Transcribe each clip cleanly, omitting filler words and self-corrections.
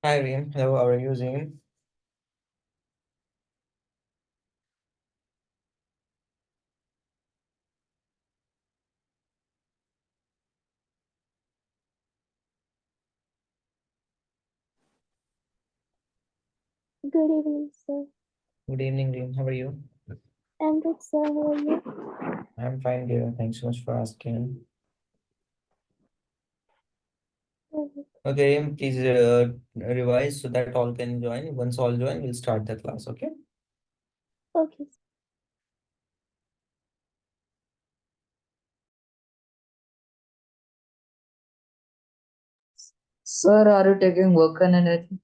Hi, Reem. Hello, how are you, Reem? Good evening, sir. Good evening, Reem. How are you? I'm good, sir. How are you? I'm fine, dear. Thanks so much for asking. Okay, Reem, please revise so that all can join. Once all join, we'll start the class, okay? Okay. Sir, are you taking work and energy?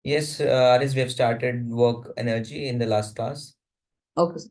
Yes, Aris, we have started work energy in the last class. Okay, sir.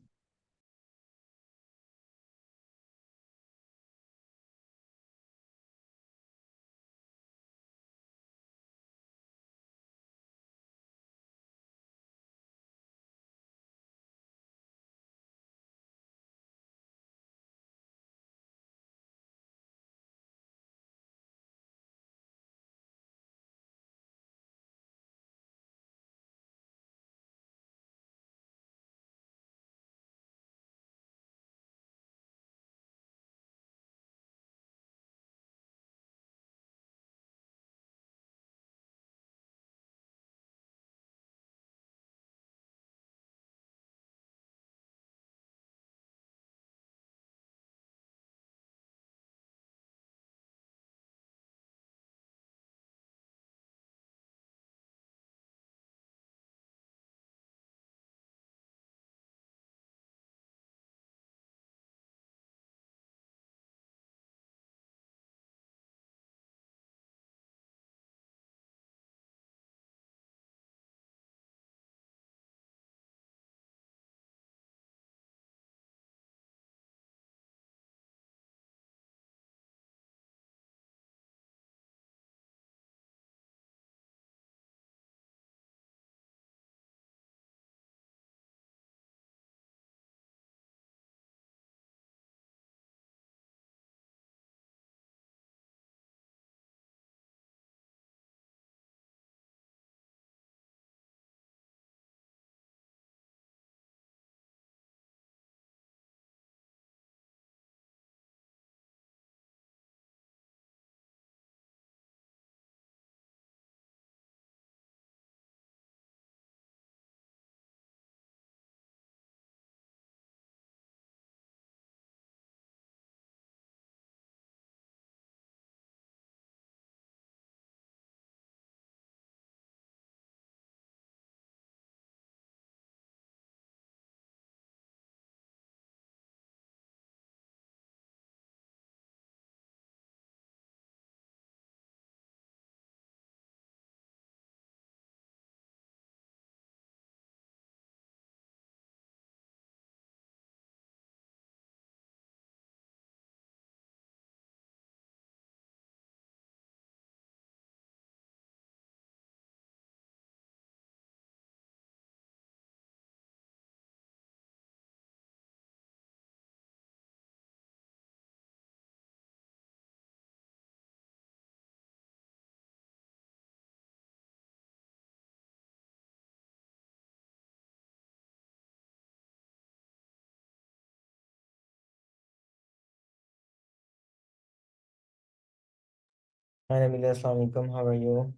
Hi, Nabila. Assalamu alaikum. How are you?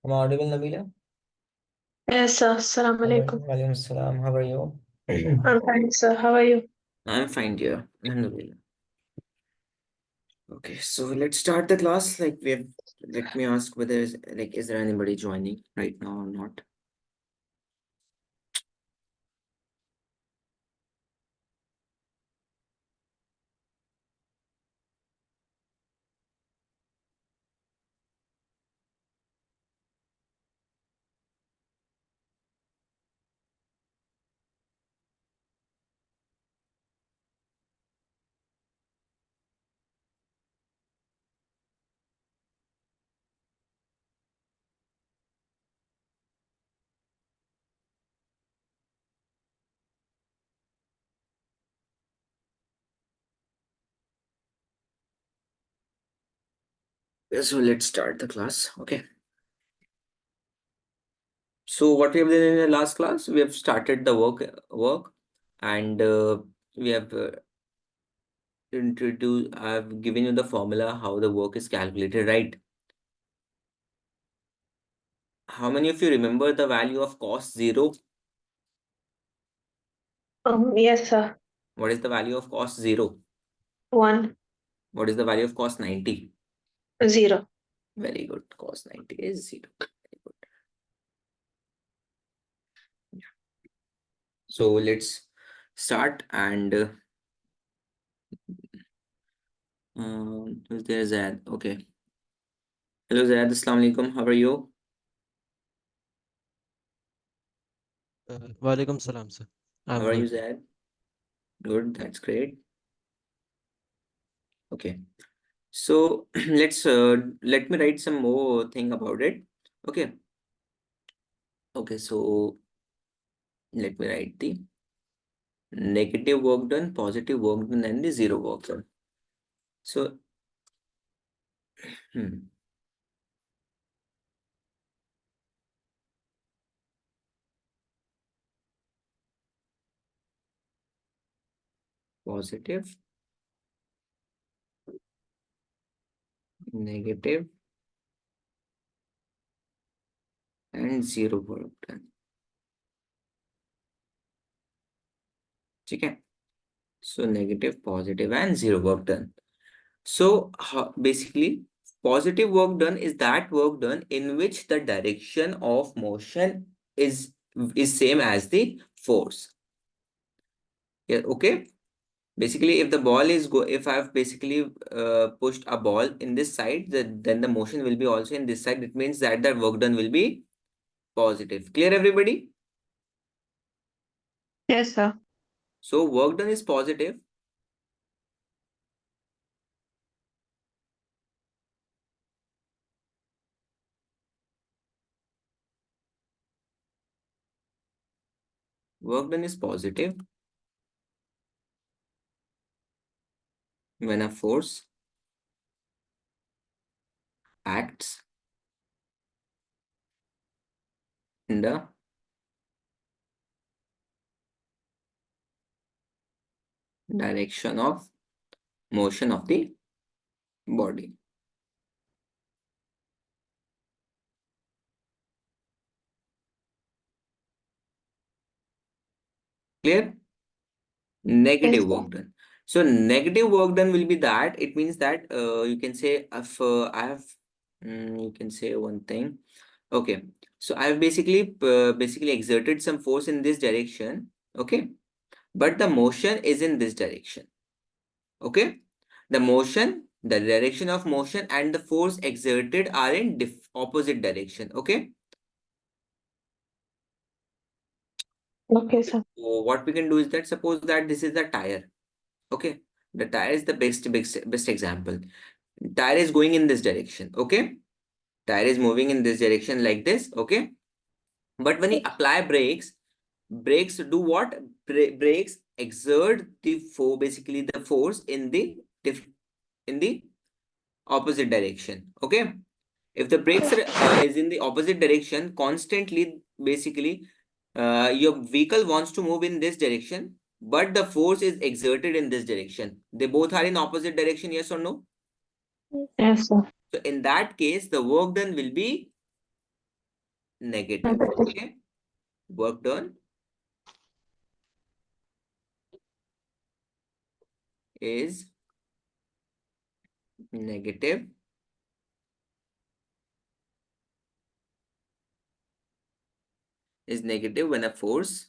Am I audible, Nabila? Yes, sir. Assalamu alaikum. Walaikum assalam. How are you? I'm fine, sir. How are you? I'm fine, dear. Alhamdulillah. Okay, so let's start the class. Let me ask whether is there anybody joining right now or not? So let's start the class. Okay. So what we have done in the last class, we have started the work, and we have introduced. I've given you the formula how the work is calculated, right? How many of you remember the value of cos 0? Yes, sir. What is the value of cos 0? 1, What is the value of cos 90? 0. Very good. Cos 90 is 0. Very good. So let's start, and is there Zad? Okay. Hello Zad, Assalamu alaikum. How are you? Walaikum salam, sir. How I'm are you, good. Zad? Good, that's great. Okay. So let me write some more thing about it. Okay. Okay, so let me write the negative work done, positive work done, and the zero work done. So positive, negative, and zero work done. Okay. So negative, positive, and zero work done. So basically, positive work done is that work done in which the direction of motion is same as the force. Yeah, okay. Basically, if the ball is if I've basically pushed a ball in this side, then the motion will be also in this side. It means that the work done will be positive. Clear, everybody? Yes, sir. So work done is positive. Work done is positive when a force acts in the direction of motion of the body. Clear? Negative Yes, sir. work done. So negative work done will be that. It means that you can say if I have, you can say one thing. Okay, so I've basically exerted some force in this direction. Okay, but the motion is in this direction. Okay, the direction of motion and the force exerted are in opposite direction. Okay. Okay, sir. So what we can do is that suppose that this is the tire. Okay, the tire is the best example. Tire is going in this direction. Okay, tire is moving in this direction like this. Okay, but when you apply brakes do what? Brakes exert the basically the force in the opposite direction. Okay, if the brakes is in the opposite direction constantly, basically your vehicle wants to move in this direction, but the force is exerted in this direction. They both are in opposite direction, yes or no? Yes. Yes, sir. So in that case, the work done will be negative. Negative. Okay, work done is negative when a force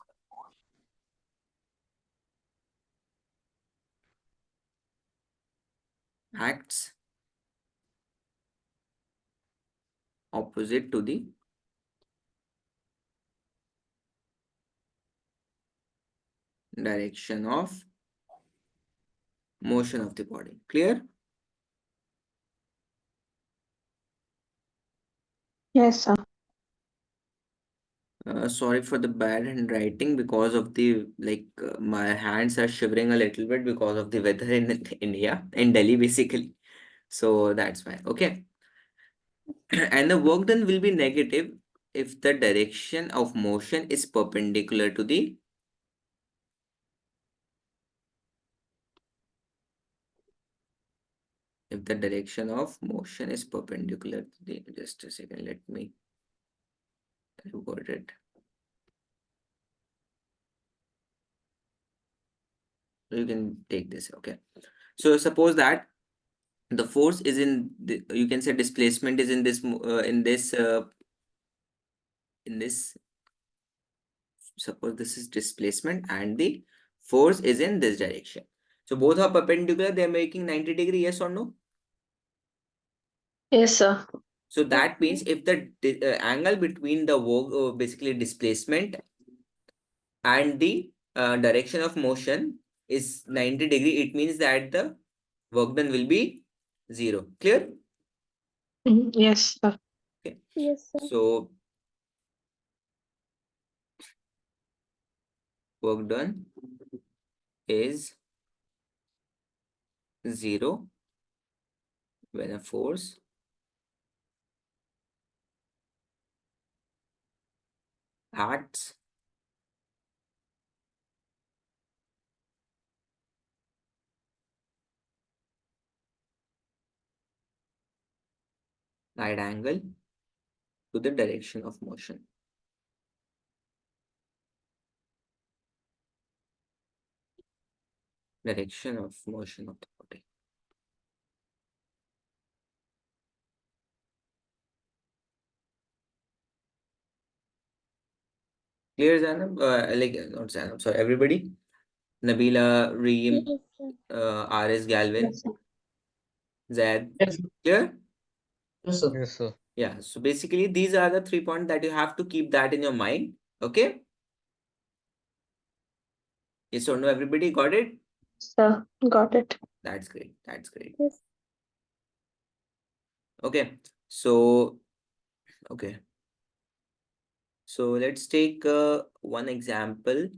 acts opposite to the direction of motion of the body. Clear? Yes, sir. Sorry for the bad handwriting because of the my hands are shivering a little bit because of the weather in India, in Delhi basically. So that's why. Okay. And the work done will be negative if the direction of motion is perpendicular to the direction of motion is perpendicular to the, just a second, let me reword it. You can take this, okay. So suppose that the force is in the, you can say displacement is in this in this, suppose this is displacement and the force is in this direction. So both are perpendicular, they are making 90-degree, yes or no? Yes, sir. So that means if the angle between the work, basically displacement and the direction of motion is 90-degree, it means that the work done will be 0. Clear? Yes, sir. Okay. Yes, sir. So work done is 0 when a force acts right angle to the direction of motion. Direction of motion of the body. Clear, Zainab? Like not Zainab, sorry, everybody. Nabila, Reem, Yes, sir. RS, Galvin, Yes, sir. Zad. Yes, Clear? yes, sir. Yes, sir. Yeah. So basically, these are the 3 points that you have to keep that in your mind. Okay. Yes or no? Everybody got it? Sir, got it. That's great. That's great. Yes. Okay. So, okay. So let's take one example.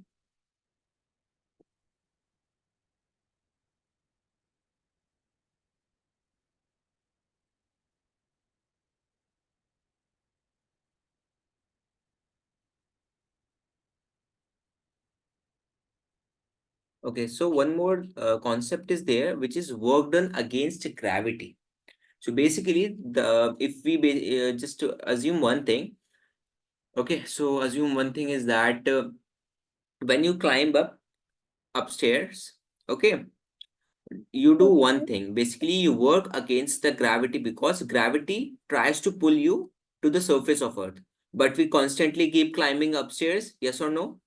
Okay, so one more concept is there, which is work done against gravity. So basically, the if we just to assume one thing. Okay, so assume one thing is that when you climb upstairs, okay, you do one Okay. thing. Basically, you work against the gravity because gravity tries to pull you to the surface of Earth. But we constantly keep climbing upstairs, yes or no?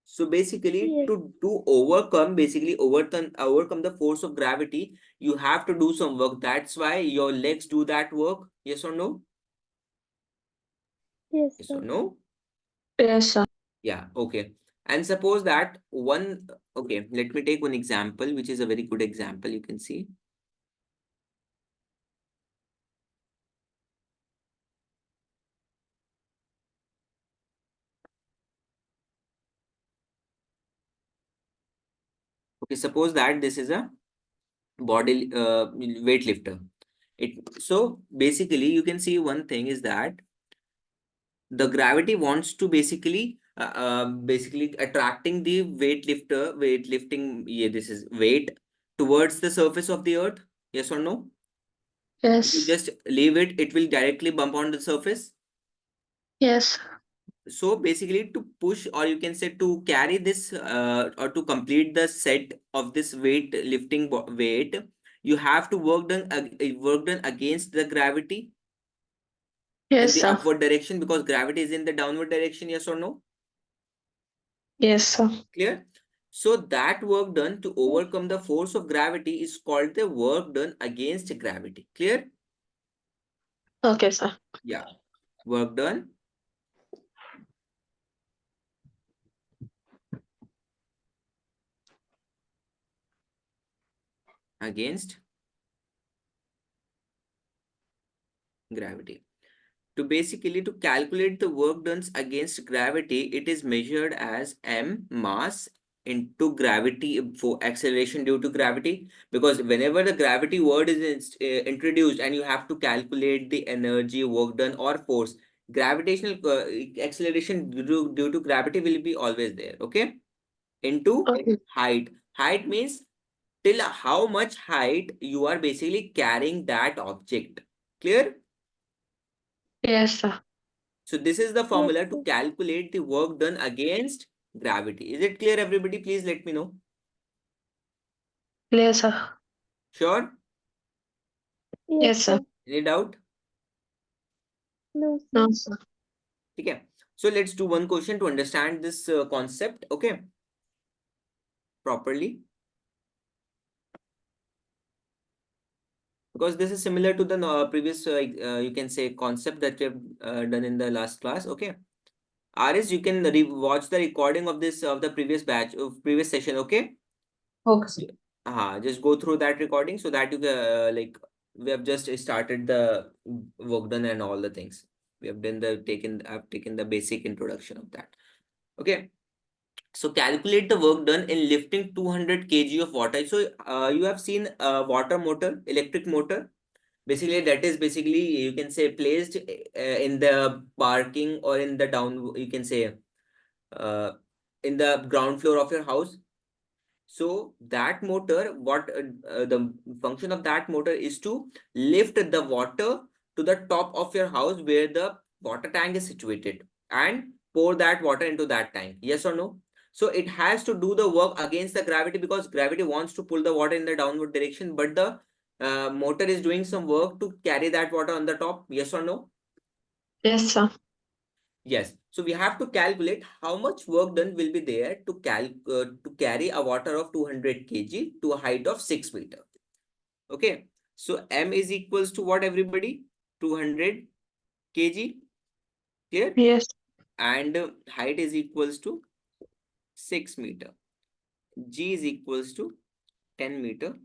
So basically, Yes. to overcome the force of gravity, you have to do some work. That's why your legs do that work. Yes or no? Yes, Yes or sir. no? Yes, sir. Yeah, okay. And suppose that one, okay, let me take one example, which is a very good example, you can see. Okay, suppose that this is a body weightlifter. So basically you can see one thing is that the gravity wants to basically attracting the weightlifting, yeah, this is weight towards the surface of the earth. Yes or no? If you Yes. just leave it, it will directly bump on the surface. Yes. So basically to push, or you can say to carry this or to complete the set of this weight, you have to work done against the gravity in Yes, the sir. upward direction, because gravity is in the downward direction. Yes or no? Yes, sir. Clear? So that work done to overcome the force of gravity is called the work done against gravity. Clear? Okay, sir. Yeah. Work done against gravity. To calculate the work done against gravity, it is measured as m, mass, into gravity for acceleration due to gravity, because whenever the gravity word is introduced and you have to calculate the energy, work done, or force, gravitational acceleration due to gravity will be always there. Okay, into Okay. height means till how much height you are basically carrying that object. Clear? Yes, sir. So this is the Yes, formula to sir. calculate the work done against gravity. Is it clear, everybody? Please let me know. Yes, sir. Sure? Yes, sir. Any doubt? No, sir. No, sir. Okay. So let's do one question to understand this concept. Okay. Properly. Because this is similar to the previous, you can say, concept that we have done in the last class. Okay. RS, you can watch the recording of this of the previous batch of previous session. Okay. Okay, sir. Just go through that recording so that you can like we have just started the work done and all the things. We have done I've taken the basic introduction of that. Okay. So calculate the work done in lifting 200 kg of water. So you have seen a water motor, electric motor. Basically, that is basically you can say placed in the parking or in the down. You can say in the ground floor of your house. So that motor, what the function of that motor is to lift the water to the top of your house where the water tank is situated and pour that water into that tank. Yes or no? So it has to do the work against the gravity because gravity wants to pull the water in the downward direction, but the motor is doing some work to carry that water on the top. Yes or no? Yes, sir. Yes. So we have to calculate how much work done will be there to carry a water of 200 kg to a height of 6 meter. Okay. So M is equals to what, everybody? 200 kg. Clear? Yes. And height is equals to 6 meter. G is equals to 10 meter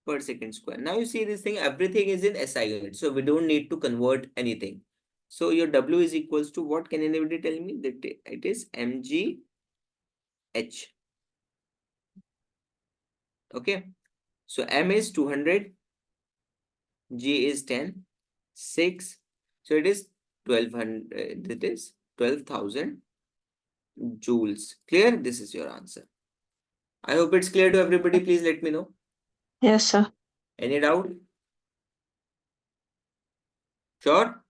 per second square. Now you see this thing, everything is in SI unit. So we don't need to convert anything. So your W is equals to what? Can anybody tell me? That it is mgh. Okay. So M is 200, G is 10, 6. So it is 1200, that is 12,000 joules. Clear? This is your answer. I hope it's clear to everybody. Please let me know. Yes, sir. Any doubt? Sure?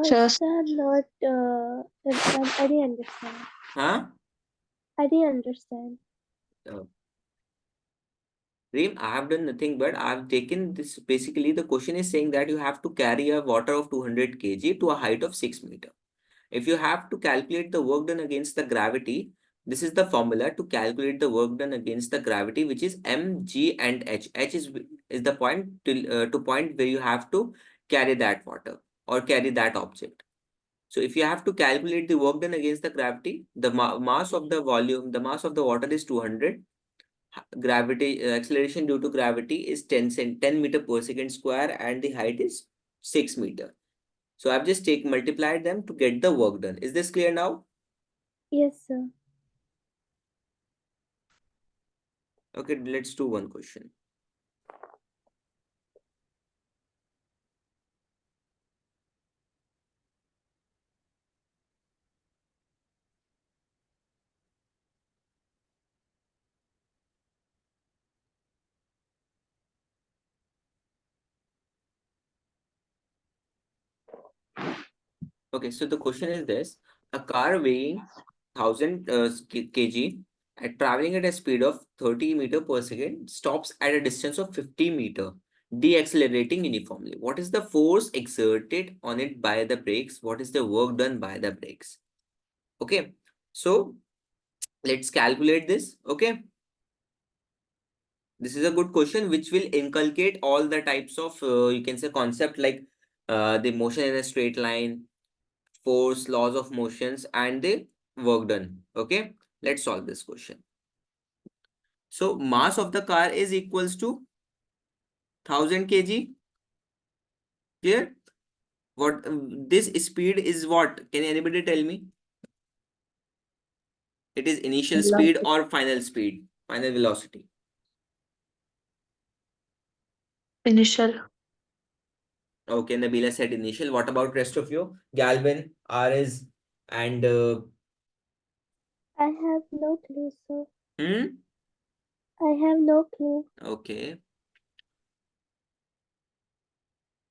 Sure. Sir, not, I didn't understand. Huh? I didn't understand. Reem, I have done nothing but I have taken this. Basically, the question is saying that you have to carry a water of 200 kg to a height of 6 meter. If you have to calculate the work done against the gravity, this is the formula to calculate the work done against the gravity, which is m, g, and h. H is the point to point where you have to carry that water or carry that object. So if you have to calculate the work done against the gravity, the mass of the volume, the mass of the water is 200. Gravity acceleration due to gravity is 10 meter per second square, and the height is 6 meter. So I've just multiplied them to get the work done. Is this clear now? Yes, sir. Okay, let's do one question. Okay, so the question is this: a car weighing 1000 kg and traveling at a speed of 30 meter per second stops at a distance of 50 meter, deaccelerating uniformly. What is the force exerted on it by the brakes? What is the work done by the brakes? Okay, so let's calculate this. Okay, this is a good question which will inculcate all the types of you can say concept like the motion in a straight line, force, laws of motions, and the work done. Okay, let's solve this question. So mass of the car is equals to 1000 kg. Clear? What this speed is? What can anybody tell me? It is initial speed or final speed, final velocity. Initial. Okay, Nabila said initial. What about rest of you? Galvin, Ariz, and I have no clue, sir. hmm? I have no clue. Okay.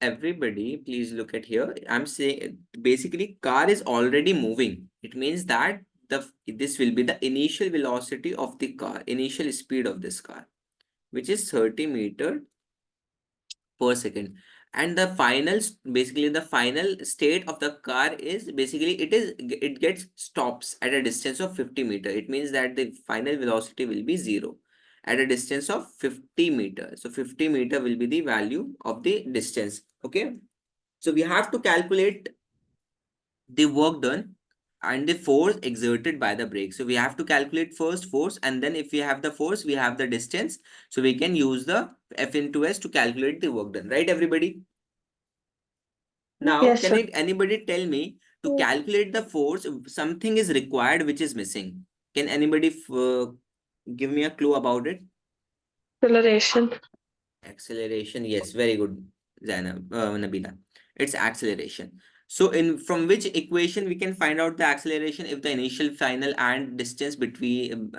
Everybody, please look at here. I'm saying basically car is already moving. It means that this will be the initial velocity of the car, initial speed of this car, which is 30 meter per second. And the basically the final state of the car is basically it gets stops at a distance of 50 meter. It means that the final velocity will be 0 at a distance of 50 meter. So 50 meter will be the value of the distance. Okay. So we have to calculate the work done and the force exerted by the brake. So we have to calculate first force, and then if we have the force, we have the distance. So we can use the F into S to calculate the work done, right, everybody? Now, Yes, can sir. anybody tell me to Yes. calculate the force, something is required which is missing? Can anybody give me a clue about it? Acceleration. Acceleration, yes, very good, Zainab, Nabila. It's acceleration. So from which equation we can find out the acceleration if the initial, final, and distance between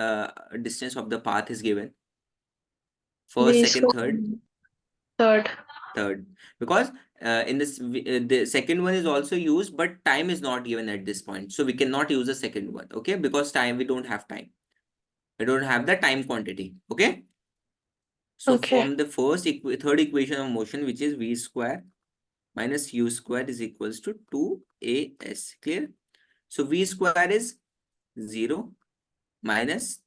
distance of the path is given? First, V second, square. third. Third. Because in this the second one is also used, but time is not given at this point, so we cannot use the second one. Okay, because we don't have time. We don't have the time quantity. Okay. So Okay. from the third equation of motion, which is v square minus u square is equals to 2as. Clear? So v square is 0 minus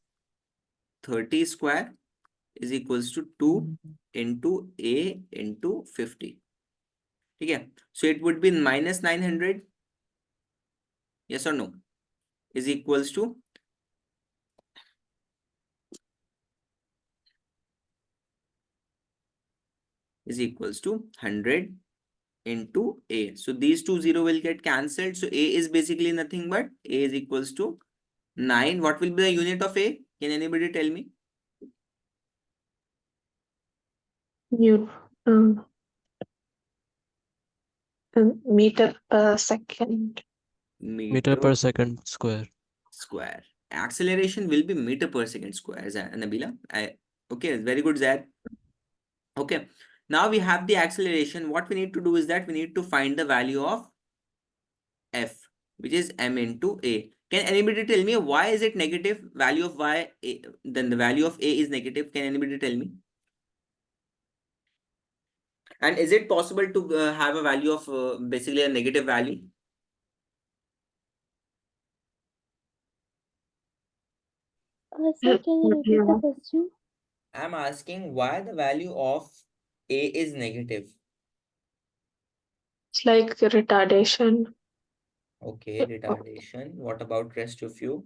30 square is equals to 2 into a into 50. Okay. So it would be minus 900. Yes or no? Is equals to is equals to 100 into a. So these two 0 will get cancelled. So a is basically nothing but a is equals to 9. What will be the unit of a? Can anybody tell me? New. Meter per second. Meter per second square. Square. Acceleration will be meter per second square, Nabila. Okay, very good, Zad. Okay, now we have the acceleration. What we need to do is that we need to find the value of F, which is m into a. Can anybody tell me why is it negative? Value of y, then the value of a is negative. Can anybody tell me? And is it possible to have a value of basically a negative value? Sir, can you repeat the question? I'm asking why the value of a is negative. It's like retardation. Okay, retardation. What about rest of you?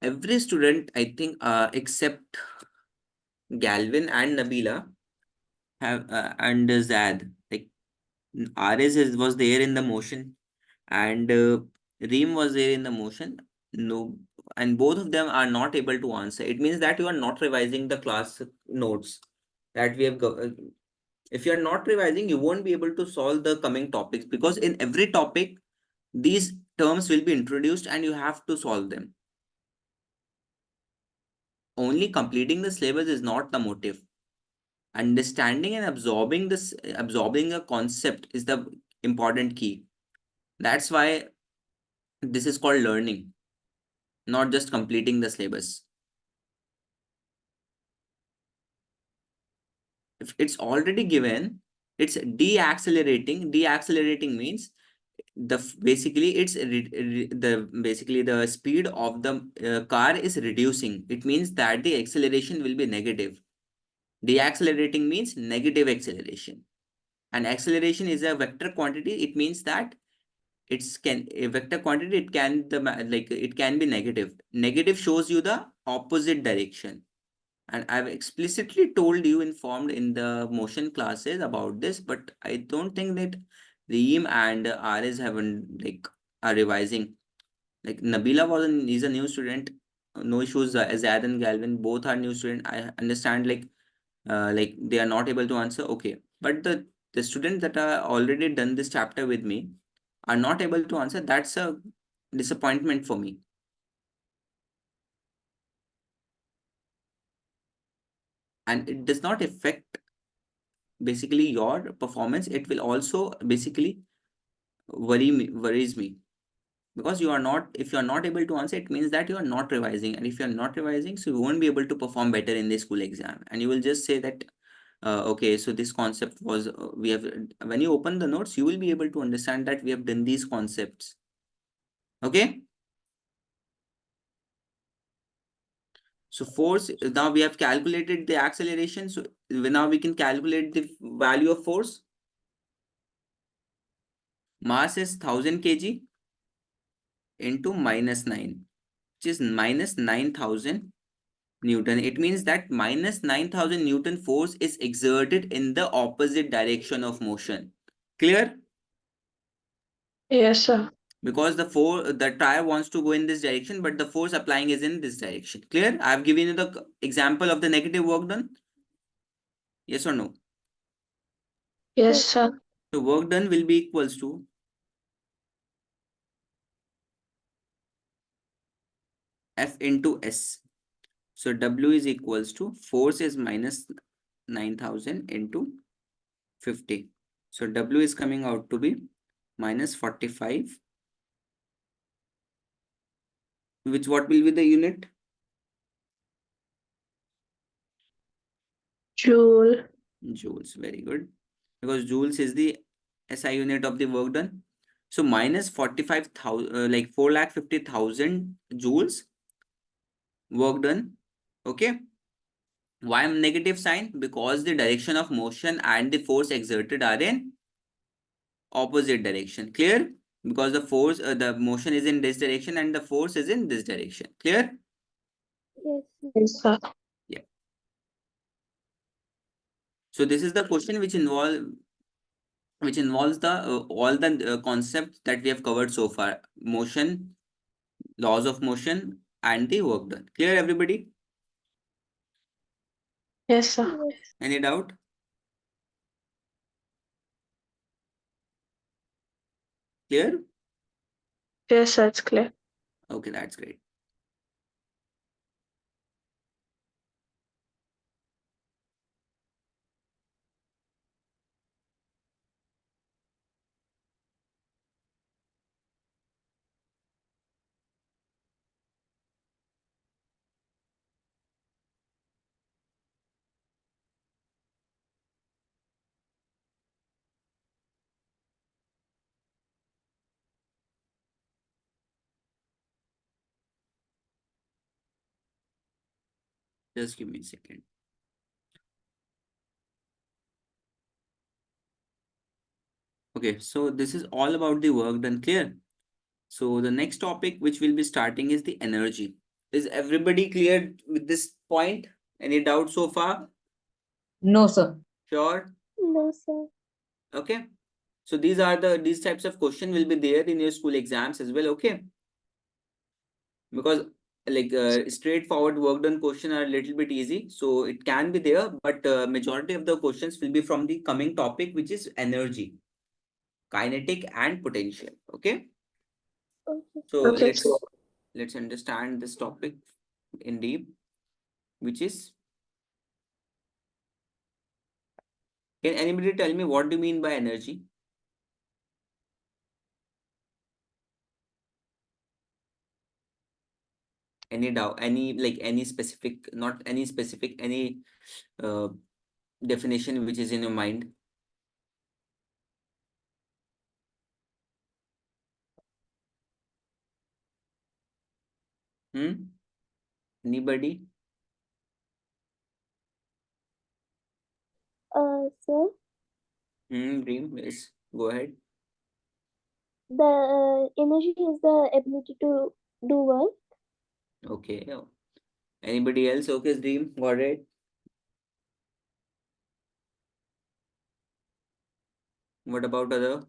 Every student, I think, except Galvin and Nabila have and Zad, like was there in the motion, and Reem was there in the motion. No, and both of them are not able to answer. It means that you are not revising the class notes that we have. If you are not revising, you won't be able to solve the coming topics, because in every topic, these terms will be introduced and you have to solve them. Only completing the syllabus is not the motive. Understanding and absorbing a concept is the important key. That's why this is called learning, not just completing the syllabus. If it's already given, it's deaccelerating. Deaccelerating means basically the speed of the car is reducing. It means that the acceleration will be negative. Deaccelerating means negative acceleration. And acceleration is a vector quantity. It means that a vector quantity, it can it can be negative. Negative shows you the opposite direction. And I've explicitly told you, informed in the motion classes about this, but I don't think that Reem and RS haven't are revising. Like Nabila is a new student, no issues. Zad and Galvin both are new student. I understand like they are not able to answer. Okay, but the students that are already done this chapter with me are not able to answer. That's a disappointment for me. And it does not affect basically your performance. It will also basically worries me, because you are not, if you are not able to answer, it means that you are not revising, and if you are not revising, so you won't be able to perform better in the school exam, and you will just say that okay, so this concept was we have, when you open the notes, you will be able to understand that we have done these concepts. Okay, so force, now we have calculated the acceleration, so now we can calculate the value of force. Mass is 1000 kg into -9, which is -9000 Newton. It means that -9000 Newton force is exerted in the opposite direction of motion. Clear? Yes, sir. Because the tire wants to go in this direction, but the force applying is in this direction. Clear? I have given you the example of the negative work done. Yes or no? Yes, sir. So work done will be equals to F into S. So W is equals to, force is -9000 into 50. So W is coming out to be -45, which what will be the unit? Joule. Joules. Very good. Because joules is the SI unit of the work done. So -45,000, like 4,50,000 joules work done. Okay. Why negative sign? Because the direction of motion and the force exerted are in opposite direction. Clear? Because the motion is in this direction and the force is in this direction. Clear? Yes, sir. Yes, sir. Yeah. So this is the question which involves the all the concepts that we have covered so far: motion, laws of motion, and the work done. Clear, everybody? Yes, sir. Yes. Any doubt? Clear? Yes, sir. It's clear. Okay, that's great. Just give me a second. Okay, so this is all about the work done. Clear? So the next topic which we'll be starting is the energy. Is everybody clear with this point? Any doubt so far? No, sir. Sure? No, sir. Okay. So these types of question will be there in your school exams as well. Okay. Because straightforward work done question are a little bit easy, so it can be there, but majority of the questions will be from the coming topic, which is energy, kinetic and potential. Okay. Okay. So Okay. let's understand this topic in deep, which is, can anybody tell me what do you mean by energy? Any doubt, any specific, not any specific, any uh, definition which is in your mind? Anybody? Sir, Dream, yes, go ahead. The energy is the ability to do work. Okay. Anybody else? Okay, Dream, got it. What about other?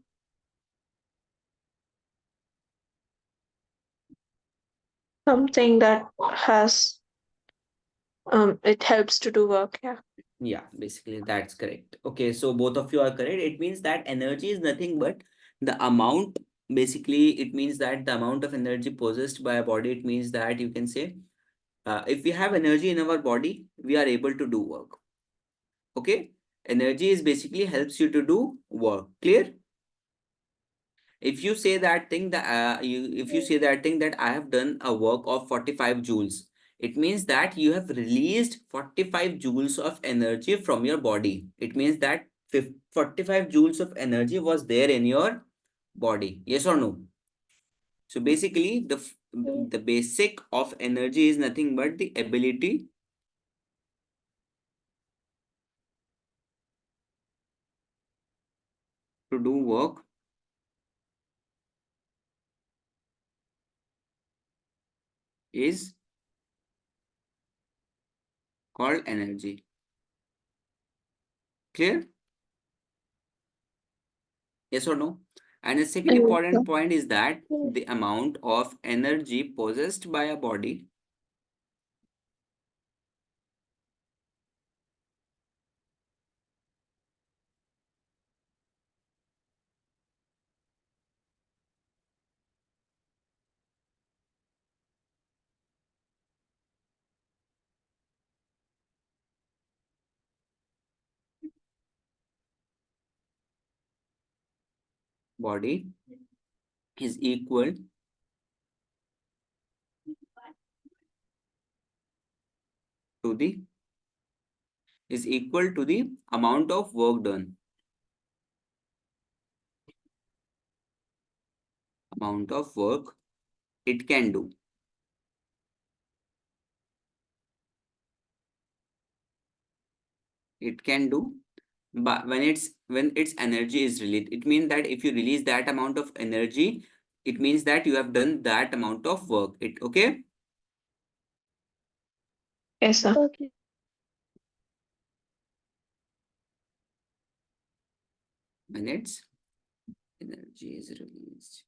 Something that has it helps to do work. Yeah. Yeah, basically that's correct. Okay, so both of you are correct. It means that energy is nothing but the amount. Basically, it means that the amount of energy possessed by a body. It means that you can say, if we have energy in our body, we are able to do work. Okay, energy is basically helps you to do work. Clear? If you say that thing that if you say that thing that I have done a work of 45 joules, it means that you have released 45 joules of energy from your body. It means that 45 joules of energy was there in your body. Yes or no? So basically Yes. the basic of energy is nothing but the ability to do work is called energy. Clear? Yes or no? And the second Yes, important sir. point is that Yes. the amount of energy possessed by a body body is equal to the amount of work done. Amount of work it can do. It can do, but when its energy is released, it means that if you release that amount of energy, it means that you have done that amount of work. It okay? Yes, sir. Okay. When its energy is released.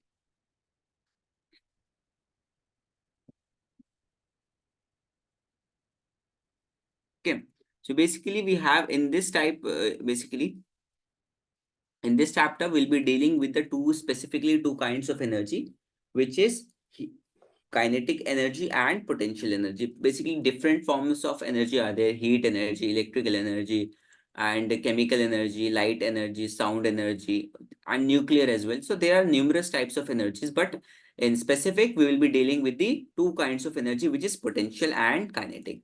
Okay, so basically we have in this type basically in this chapter we'll be dealing with the two kinds of energy, which is kinetic energy and potential energy. Basically different forms of energy are there: heat energy, electrical energy, and chemical energy, light energy, sound energy, and nuclear as well. So there are numerous types of energies, but in specific we will be dealing with the two kinds of energy, which is potential and kinetic.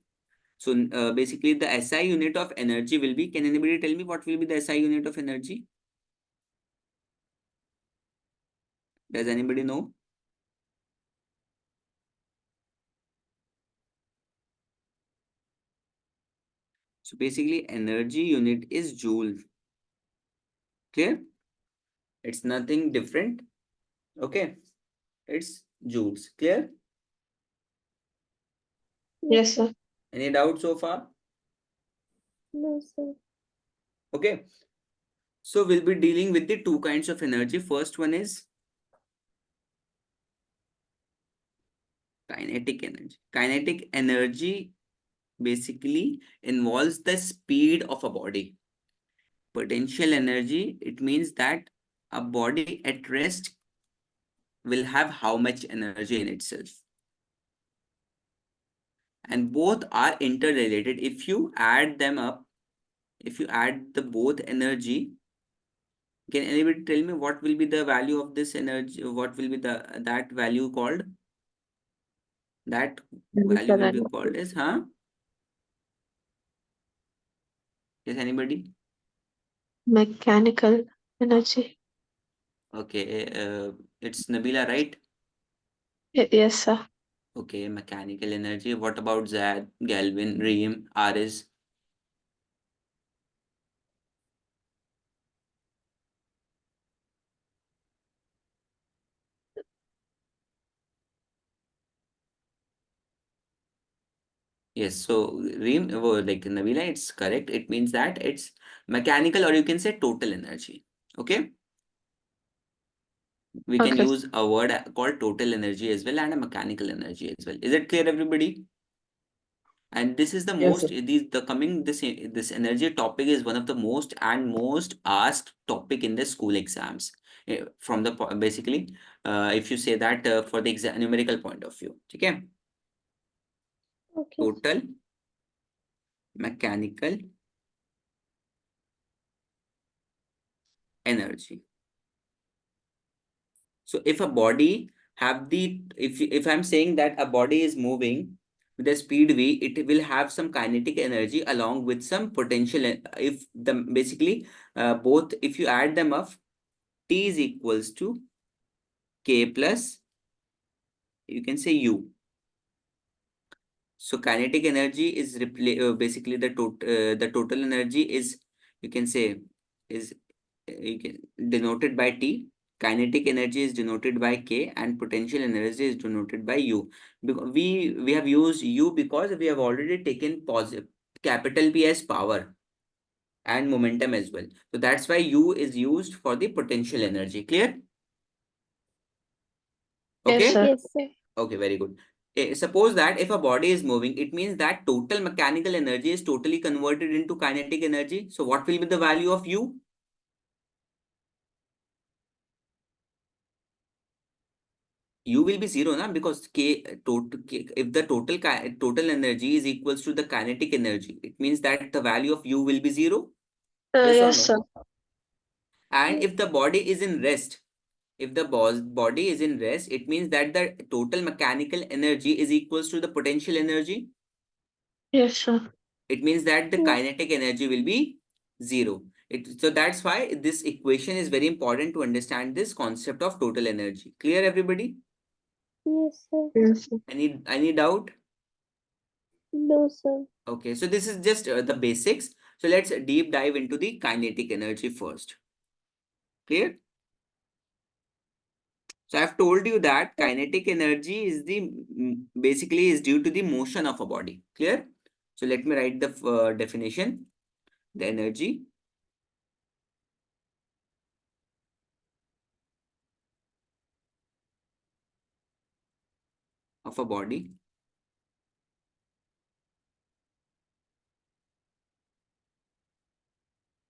So basically the SI unit of energy will be, can anybody tell me what will be the SI unit of energy? Does anybody know? So basically energy unit is joule. Clear? It's nothing different. Okay. It's joules. Clear? Yes, sir. Any doubt so far? No, sir. Okay. So we'll be dealing with the two kinds of energy. First one is kinetic energy. Kinetic energy basically involves the speed of a body. Potential energy, it means that a body at rest will have how much energy in itself. And both are interrelated. If you add them up, if you add the both energy, can anybody tell me what will be the value of this energy? What will be that value called? That value will be called as, huh? Yes, anybody? Mechanical energy. Okay, it's Nabila, right? Yes, sir. Okay, mechanical energy. What about Zad, Galvin, Reem, Aris? Yes, so Reem, like Nabila, it's correct. It means that it's mechanical, or you can say total energy. Okay, we can Okay. use a word called total energy as well, and a mechanical energy as well. Is it clear, everybody? And this is the Yes, most sir. the coming this energy topic is one of the most asked topic in the school exams. From the basically, if you say that for the exam numerical point of view, okay, Okay. total mechanical energy. So if a body have the if I'm saying that a body is moving with a speed v, it will have some kinetic energy along with some potential. If the basically both, if you add them up, t is equals to k plus, you can say u. So kinetic energy is basically the total energy is, you can say, is you can denoted by T. Kinetic energy is denoted by K, and potential energy is denoted by U. Because we have used U because we have already taken positive capital P as power and momentum as well. So that's why U is used for the potential energy. Clear? Yes, Okay. sir. Yes, sir. Okay, very good. Suppose that if a body is moving, it means that total mechanical energy is totally converted into kinetic energy. So what will be the value of U? U will be zero, na? Because if the total energy is equals to the kinetic energy, it means that the value of U will be zero. Yes or Yes, no? sir. And Yes. if the body is in rest, if the body is in rest, it means that the total mechanical energy is equals to the potential energy. Yes, sir. It means that the Yes. kinetic energy will be zero. So that's why this equation is very important to understand this concept of total energy. Clear, everybody? Yes, sir. Yes, sir. Any doubt? No, sir. Okay, so this is just the basics. So let's deep dive into the kinetic energy first. Clear? So I've told you that kinetic energy is basically is due to the motion of a body. Clear? So let me write the definition. The energy of a body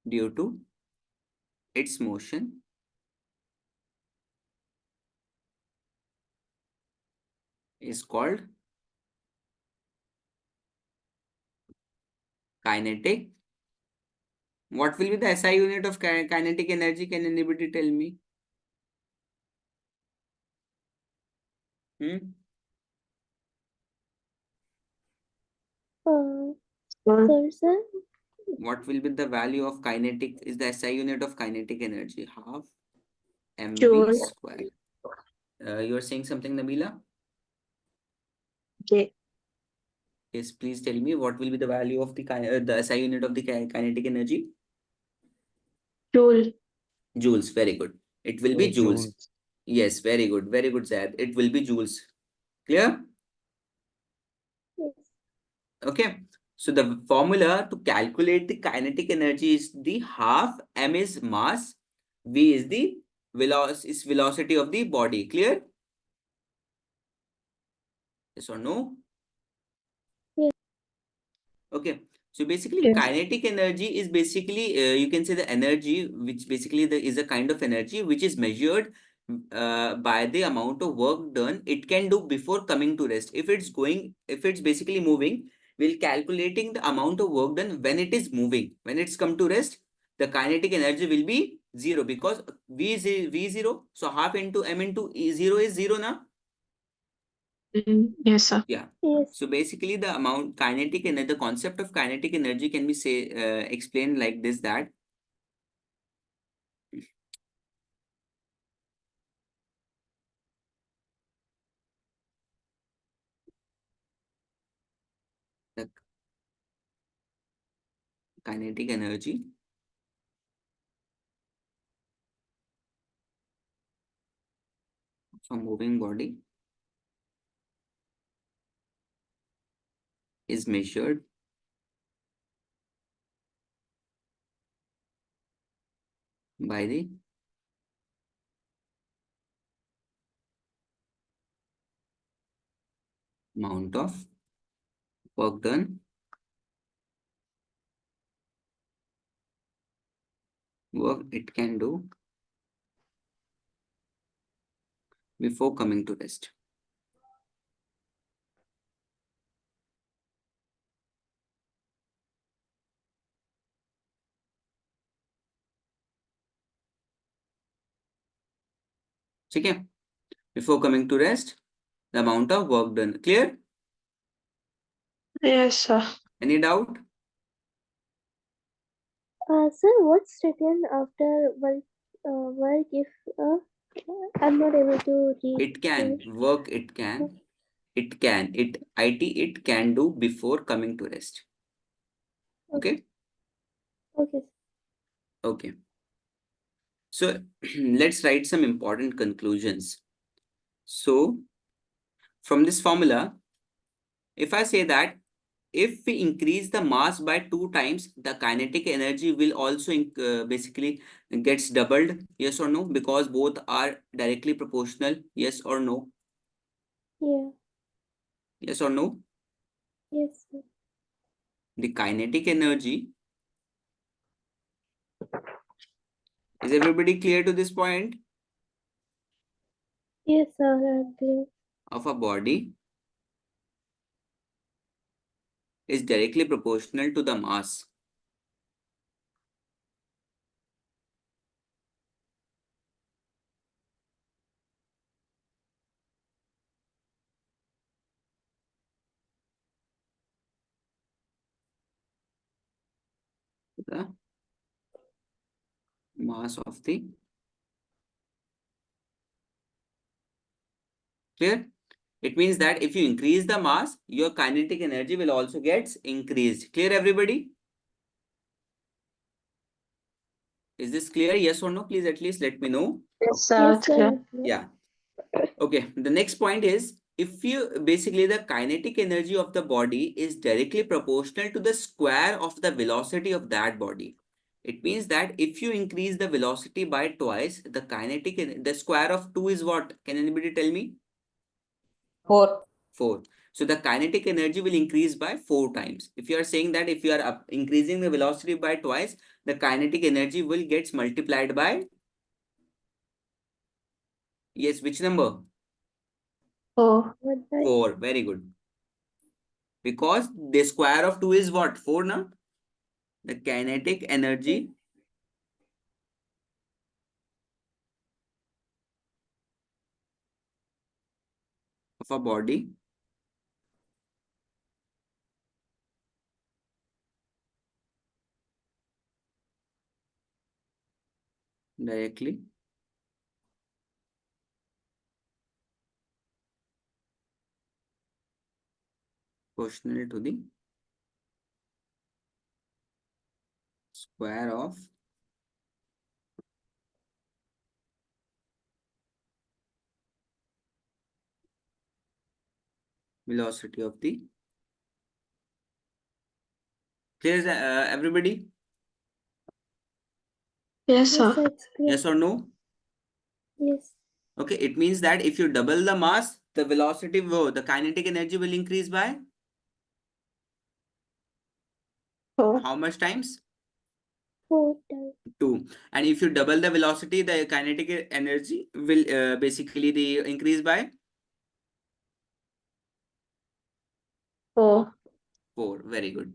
due to its motion is called kinetic. What will be the SI unit of kinetic energy? Can anybody tell me? Hmm? Uh, Sir. sorry, sir. What will be the value of kinetic? Is the SI unit of kinetic energy half mv Joule. square? You are saying something, Nabila? Okay. Yes, please tell me what will be the value of the SI unit of the kinetic energy? Joule. Joules. Very good. It will be joules. Joules. Yes, very good. Very good, Zad. It will be joules. Clear? Yes. Okay. So the formula to calculate the kinetic energy is the half m is mass, v is the velocity of the body. Clear? Yes or no? Yes. Okay. So basically, Yes. kinetic energy is basically you can say the energy which basically is a kind of energy which is measured by the amount of work done it can do before coming to rest. If it's basically moving, we'll calculating the amount of work done when it is moving. When it's come to rest, the kinetic energy will be zero because v zero. So half into m into zero is zero now. Yes, sir. Yeah. Yes. So basically, the amount kinetic energy, the concept of kinetic energy can be explained like this, that the kinetic energy of a moving body is measured by the amount of work done work it can do before coming to rest. Okay, before coming to rest, the amount of work done. Clear? Yes, sir. Any doubt? Sir, what's written after work if I'm not able to read It can here. work, it can it can do before coming to rest. Okay? Okay. Okay. So let's write some important conclusions. So from this formula, if I say that if we increase the mass by 2 times, the kinetic energy will also basically gets doubled. Yes or no? Because both are directly proportional. Yes or no? Yeah. Yes or no? Yes, sir. The kinetic energy. Is everybody clear to this point? Yes, sir. I'm clear. Of a body is directly proportional to the mass. The mass of the clear. It means that if you increase the mass, your kinetic energy will also get increased. Clear, everybody? Is this clear? Yes or no? Please at least let me know. Yes, sir. Yes, It's sir. clear. I'm clear. Yeah. Okay. The next point is if you basically the kinetic energy of the body is directly proportional to the square of the velocity of that body. It means that if you increase the velocity by twice, the the square of 2 is what? Can anybody tell me? 4. 4. So the kinetic energy will increase by 4 times. If you are saying that if you are increasing the velocity by twice, the kinetic energy will get multiplied by, yes, which number? 4. 4. Very good. Because the square of 2 is what? 4 now? The kinetic energy of a body directly proportional to the square of velocity of the. Clear, everybody? Yes, Yes, sir. sir. It's clear. Yes or no? Yes. Okay, it means that if you double the mass, the velocity the kinetic energy will increase by 4. how much times? 4 times. 2. And if you double the velocity, the kinetic energy will basically the increase by 4. 4. Very good.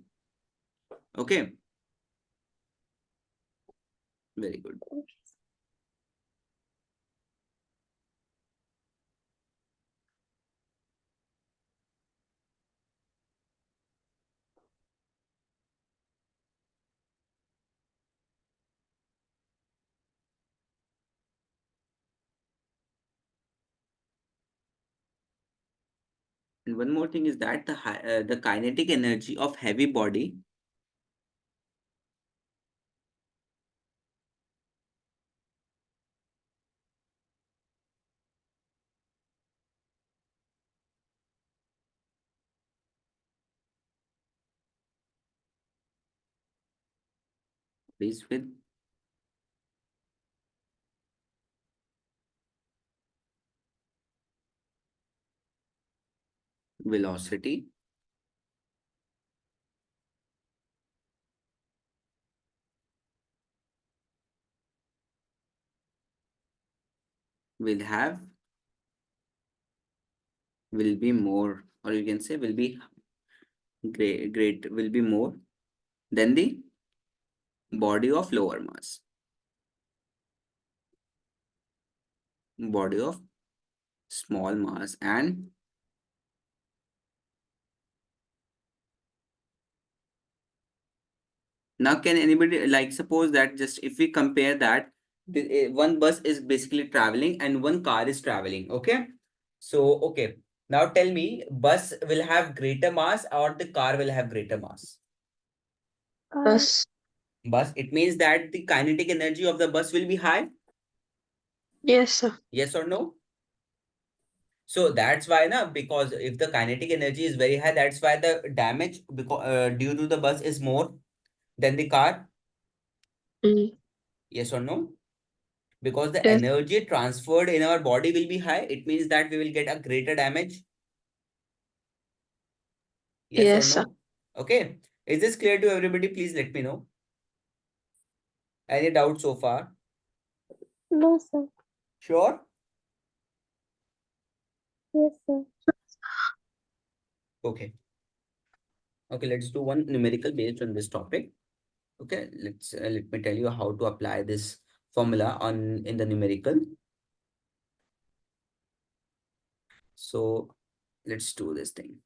Okay, very good. Okay. And one more thing is that the kinetic energy of heavy body bodies with velocity will be more, or you can say will be will be more than the body of lower mass. Body of small mass. And now can anybody, like, suppose that just if we compare that one bus is basically traveling and one car is traveling, okay? So, okay, now tell me, bus will have greater mass or the car will have greater mass? Bus. Bus, it means that the kinetic energy of the bus will be high. Yes, sir. Yes or no? So that's why, na, because if the kinetic energy is very high, that's why the damage due to the bus is more than the car. Mm. Yes or no? Because the Yes. energy transferred in our body will be high, it means that we will get a greater damage. Yes or Yes, sir. no? Okay. Is this clear to everybody? Please let me know. Any doubt so far? No, sir. Sure? Yes, sir. Okay. Okay, let's do one numerical based on this topic. Okay, let me tell you how to apply this formula in the numerical. So let's do this thing.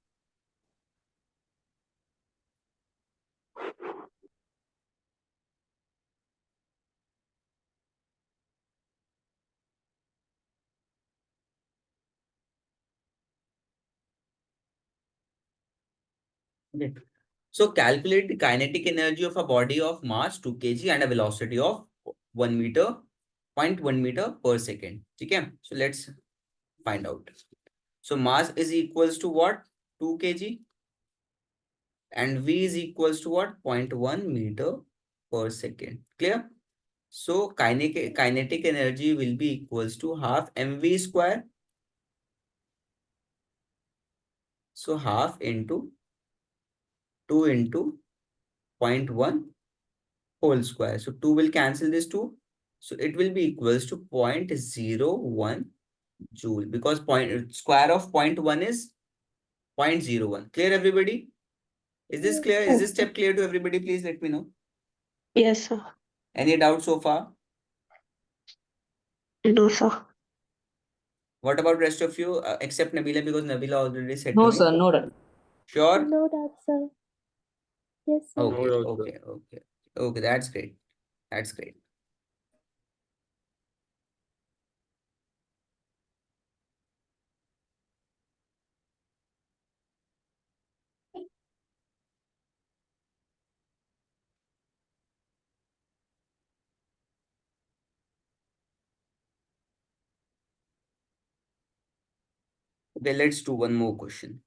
Okay. So calculate the kinetic energy of a body of mass 2 kg and a velocity of 1 meter, 0.1 meter per second. Okay. So let's find out. So mass is equals to what? 2 kg. And V is equals to what? 0.1 meter per second. Clear? So kinetic energy will be equals to half mv square. So half into 2 into 0.1 whole square. So 2 will cancel this 2. So it will be equals to 0.01 joule, because square of 0.1 is 0.01. Clear, everybody? Is this clear? Is this step clear to everybody? Please let me know. Yes, sir. Any doubt so far? No, sir. What about rest of you, except Nabila, because Nabila already said No, to me. sir. No doubt. Sure? No doubt, sir. Yes, sir. Okay, okay, okay. Okay, that's great. That's great. Okay, let's do one more question.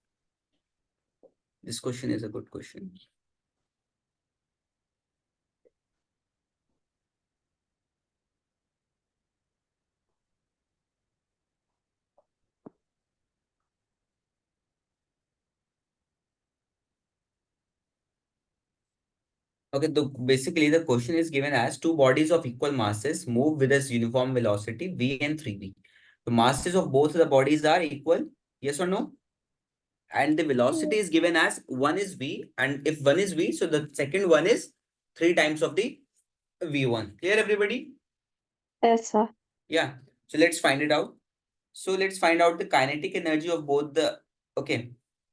This question is a good question. Okay, basically the question is given as two bodies of equal masses move with a uniform velocity v and 3v. The masses of both the bodies are equal, yes or no? And the velocity is given as one is v, and if one is v, so the second one is 3 times of the v1. Clear, everybody? Yes, sir. Yeah. So let's find it out. So let's find out the kinetic energy of both the, okay.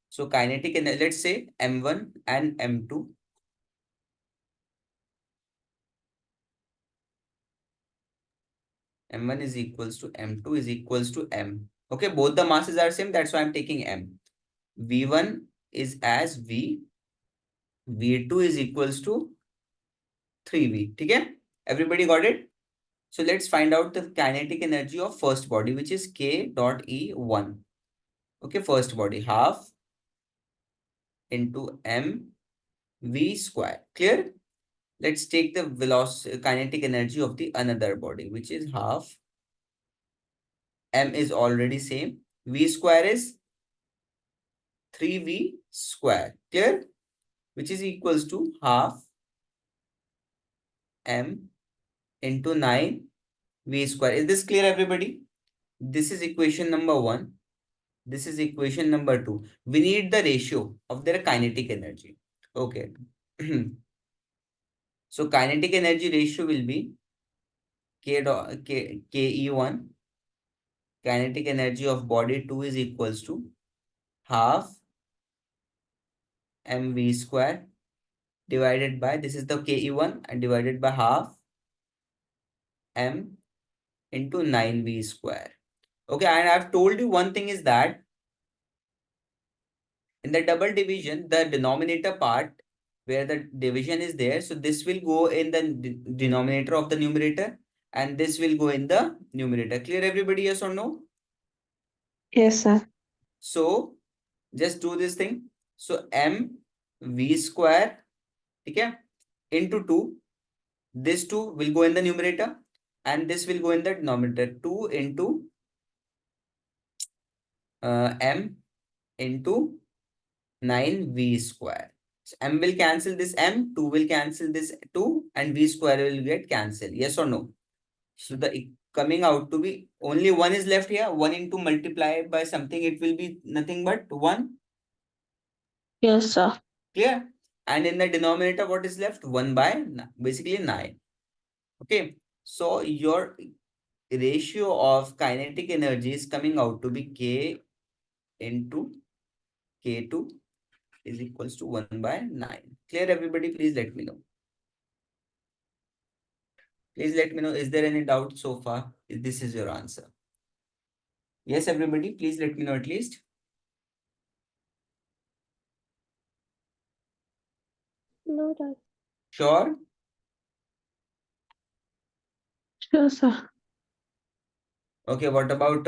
So kinetic energy, let's say m1 and m2. M1 is equals to M2 is equals to M. Okay, both the masses are same. That's why I'm taking M. V1 is as V. V2 is equals to 3V. Okay, everybody got it? So let's find out the kinetic energy of first body, which is K dot E1. Okay, first body, half into M V square. Clear? let's take the velocity, kinetic energy of the another body, which is half. M is already same. V square is 3V square. Clear? Which is equals to half M into 9 V square. Is this clear, everybody? This is equation number 1. This is equation number 2. We need the ratio of their kinetic energy. Okay. So kinetic energy ratio will be KE1. Kinetic energy of body 2 is equals to half mv square divided by, this is the KE1, and divided by half m into 9v square. Okay, and I've told you one thing is that in the double division, the denominator part where the division is there, so this will go in the denominator of the numerator, and this will go in the numerator. Clear, everybody? Yes or no? Yes, sir. So just do this thing. So m v square, okay, into 2. This 2 will go in the numerator and this will go in the denominator. 2 into m into 9v square. So m will cancel this m, 2 will cancel this 2, and v square will get cancelled. Yes or no? So the coming out to be only 1 is left here. 1 into multiply by something, it will be nothing but 1. Yes, sir. Clear? And in the denominator, what is left? 1 by basically 9. Okay. So your ratio of kinetic energy is coming out to be K into K2 is equals to 1 by 9. Clear, everybody? Please let me know. Please let me know. Is there any doubt so far? This is your answer. Yes, everybody, please let me know at least. No doubt. Sure? Sure, sir. Okay, what about